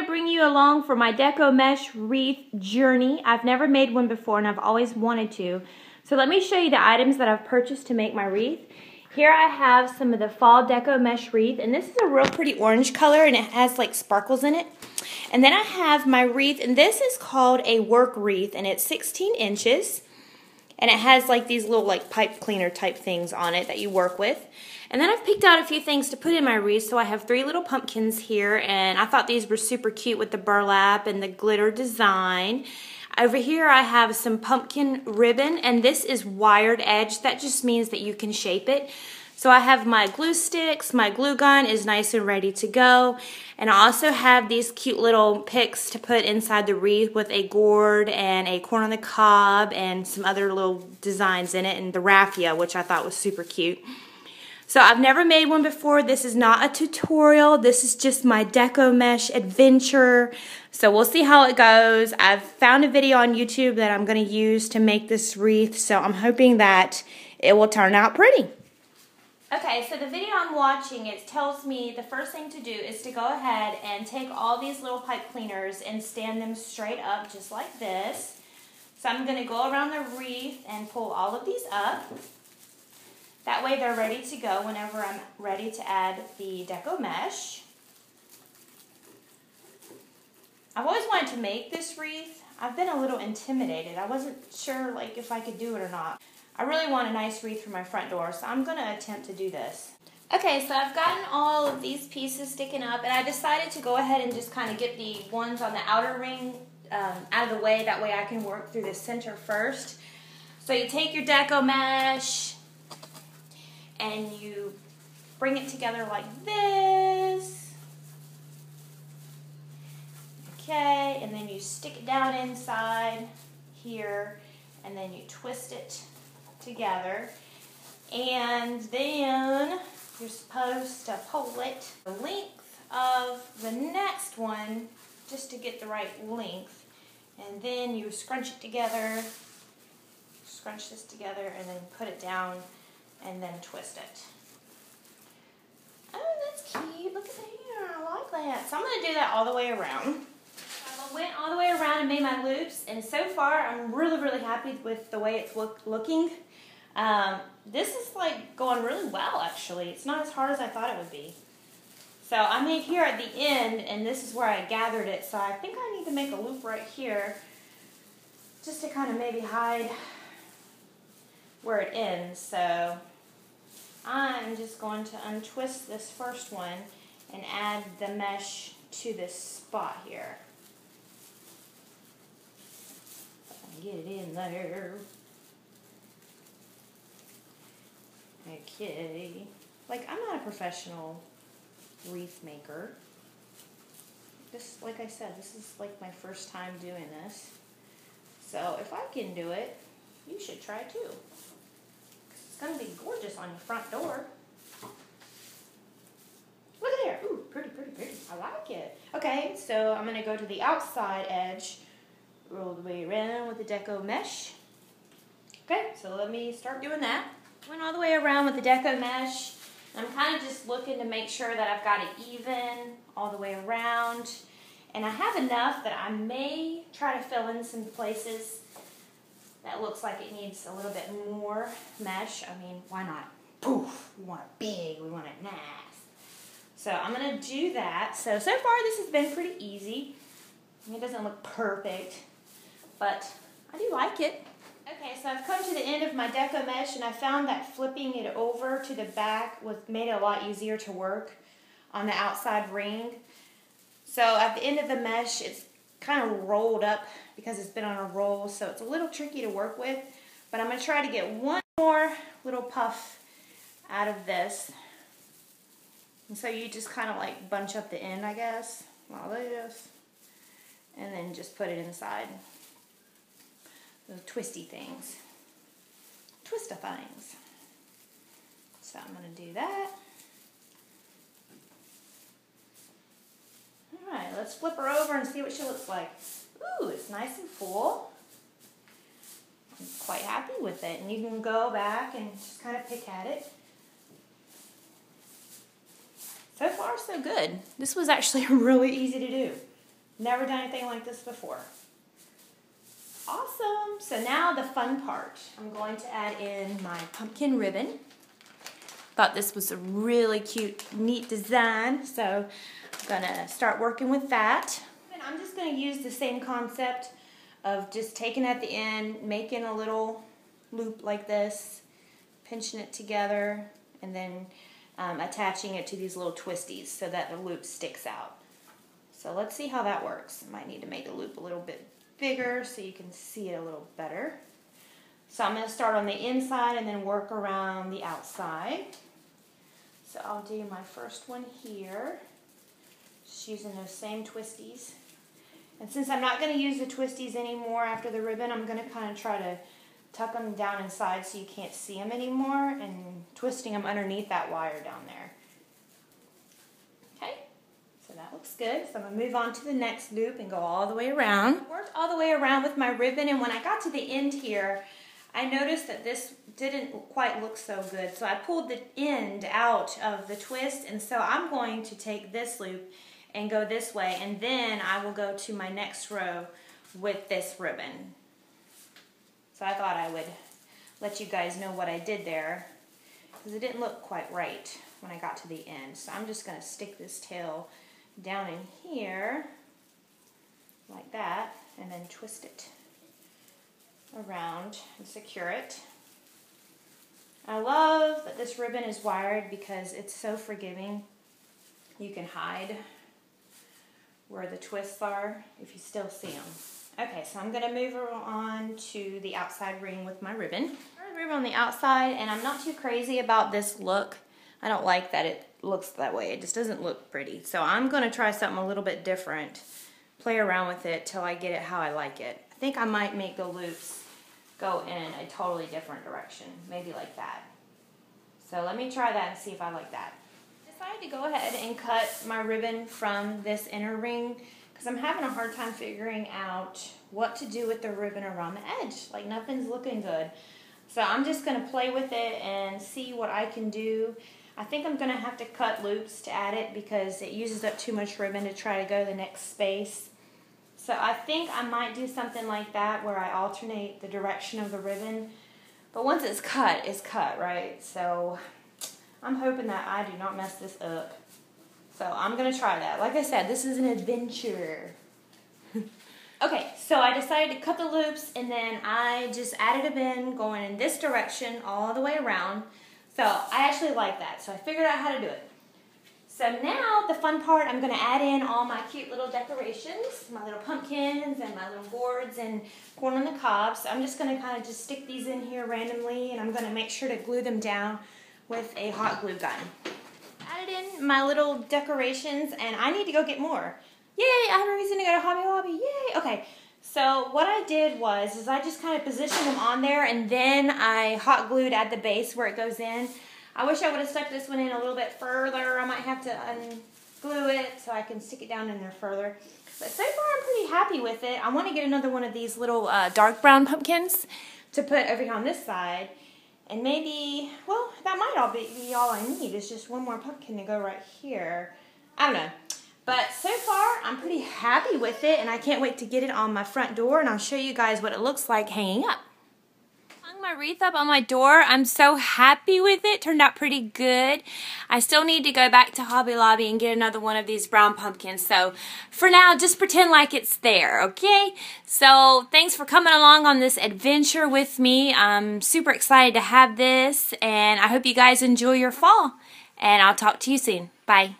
bring you along for my Deco Mesh Wreath journey. I've never made one before and I've always wanted to. So let me show you the items that I've purchased to make my wreath. Here I have some of the Fall Deco Mesh Wreath, and this is a real pretty orange color and it has like sparkles in it. And then I have my wreath, and this is called a work wreath, and it's 16 inches. And it has like these little like pipe cleaner type things on it that you work with. And then I've picked out a few things to put in my wreath. So I have 3 little pumpkins here, and I thought these were super cute with the burlap and the glitter design. Over here I have some pumpkin ribbon, and this is wired edge. That just means that you can shape it. So I have my glue sticks, my glue gun is nice and ready to go. And I also have these cute little picks to put inside the wreath with a gourd and a corn on the cob and some other little designs in it, and the raffia, which I thought was super cute. So I've never made one before. This is not a tutorial. This is just my Deco Mesh adventure. So we'll see how it goes. I've found a video on YouTube that I'm going to use to make this wreath. So I'm hoping that it will turn out pretty. Okay, so the video I'm watching, it tells me the first thing to do is to go ahead and take all these little pipe cleaners and stand them straight up just like this. So I'm going to go around the wreath and pull all of these up. That way they're ready to go whenever I'm ready to add the Deco Mesh. I've always wanted to make this wreath. I've been a little intimidated. I wasn't sure like if I could do it or not. I really want a nice wreath for my front door, so I'm going to attempt to do this. Okay, so I've gotten all of these pieces sticking up, and I decided to go ahead and just kind of get the ones on the outer ring out of the way. That way I can work through the center first. So you take your Deco Mesh, and you bring it together like this. Okay, and then you stick it down inside here, and then you twist it together, and then you're supposed to pull it the length of the next one just to get the right length, and then you scrunch it together, scrunch this together, and then put it down and then twist it. Oh, that's cute. Look at that. I like that. So I'm going to do that all the way around. I went all the way around and made my loops, and so far I'm really happy with the way it's looking. This is like going really well, actually. It's not as hard as I thought it would be. So I made here at the end, and this is where I gathered it, so I think I need to make a loop right here just to kind of maybe hide where it ends. So I'm just going to untwist this first one and add the mesh to this spot here. Get it in there. Okay. Like, I'm not a professional wreath maker. This, like I said, this is like my first time doing this. So if I can do it, you should try too. It's going to be gorgeous on your front door. Look at there. Ooh, pretty. I like it. Okay, so I'm going to go to the outside edge, roll the way around with the Deco Mesh. Okay, so let me start doing that. Went all the way around with the Deco Mesh. I'm kind of just looking to make sure that I've got it even all the way around. And I have enough that I may try to fill in some places that looks like it needs a little bit more mesh. I mean, why not? Poof, we want it big, we want it nice. So I'm going to do that. So far this has been pretty easy. It doesn't look perfect, but I do like it. Okay, so I've come to the end of my Deco Mesh, and I found that flipping it over to the back made it a lot easier to work on the outside ring. So at the end of the mesh, it's kind of rolled up because it's been on a roll, so it's a little tricky to work with. But I'm going to try to get one more little puff out of this. And so you just kind of like bunch up the end, I guess, like this, and then just put it inside. Those twisty things. Twist-a-things. So I'm going to do that. Alright, let's flip her over and see what she looks like. Ooh, it's nice and full. I'm quite happy with it. And you can go back and just kind of pick at it. So far, so good. This was actually really easy to do. Never done anything like this before. Awesome. So now the fun part. I'm going to add in my pumpkin ribbon. Thought this was a really cute, neat design, so I'm gonna start working with that. And I'm just gonna use the same concept of just taking at the end, making a little loop like this, pinching it together, and then attaching it to these little twisties so that the loop sticks out. So let's see how that works. I might need to make the loop a little bit bigger so you can see it a little better. So I'm gonna start on the inside and then work around the outside. So I'll do my first one here, just using those same twisties. And since I'm not going to use the twisties anymore after the ribbon, I'm going to kind of try to tuck them down inside so you can't see them anymore, and twisting them underneath that wire down there. Okay, so that looks good. So I'm going to move on to the next loop and go all the way around. I worked all the way around with my ribbon, and when I got to the end here, I noticed that this didn't quite look so good, so I pulled the end out of the twist, and so I'm going to take this loop and go this way, and then I will go to my next row with this ribbon. So I thought I would let you guys know what I did there, because it didn't look quite right when I got to the end. So I'm just going to stick this tail down in here, like that, and then twist it around and secure it. I love that this ribbon is wired because it's so forgiving. You can hide where the twists are if you still see them. Okay, so I'm going to move on to the outside ring with my ribbon. Ribbon on the outside, and I'm not too crazy about this look. I don't like that it looks that way. It just doesn't look pretty. So I'm going to try something a little bit different. Play around with it till I get it how I like it. I think I might make the loops go in a totally different direction. Maybe like that. So let me try that and see if I like that. I decided to go ahead and cut my ribbon from this inner ring because I'm having a hard time figuring out what to do with the ribbon around the edge. Like, nothing's looking good. So I'm just going to play with it and see what I can do. I think I'm going to have to cut loops to add it because it uses up too much ribbon to try to go the next space. So I think I might do something like that where I alternate the direction of the ribbon. But once it's cut, right? So I'm hoping that I do not mess this up. So I'm going to try that. Like I said, this is an adventure. Okay, so I decided to cut the loops, and then I just added a bin going in this direction all the way around. So I actually like that. So I figured out how to do it. So now the fun part, I'm going to add in all my cute little decorations, my little pumpkins and my little gourds and corn on the cob. So I'm just going to kind of just stick these in here randomly, and I'm going to make sure to glue them down with a hot glue gun. Added in my little decorations, and I need to go get more. Yay, I have a reason to go to Hobby Lobby, yay! Okay, so what I did was I just kind of positioned them on there, and then I hot glued at the base where it goes in. I wish I would have stuck this one in a little bit further. I might have to unglue it so I can stick it down in there further. But so far I'm pretty happy with it. I want to get another one of these little dark brown pumpkins to put over here on this side. And maybe, well, that might all be all I need. It's just one more pumpkin to go right here. I don't know. But so far, I'm pretty happy with it, and I can't wait to get it on my front door, and I'll show you guys what it looks like hanging up. Hung my wreath up on my door. I'm so happy with it. Turned out pretty good. I still need to go back to Hobby Lobby and get another one of these brown pumpkins. So for now, just pretend like it's there, okay? So thanks for coming along on this adventure with me. I'm super excited to have this, and I hope you guys enjoy your fall. And I'll talk to you soon. Bye.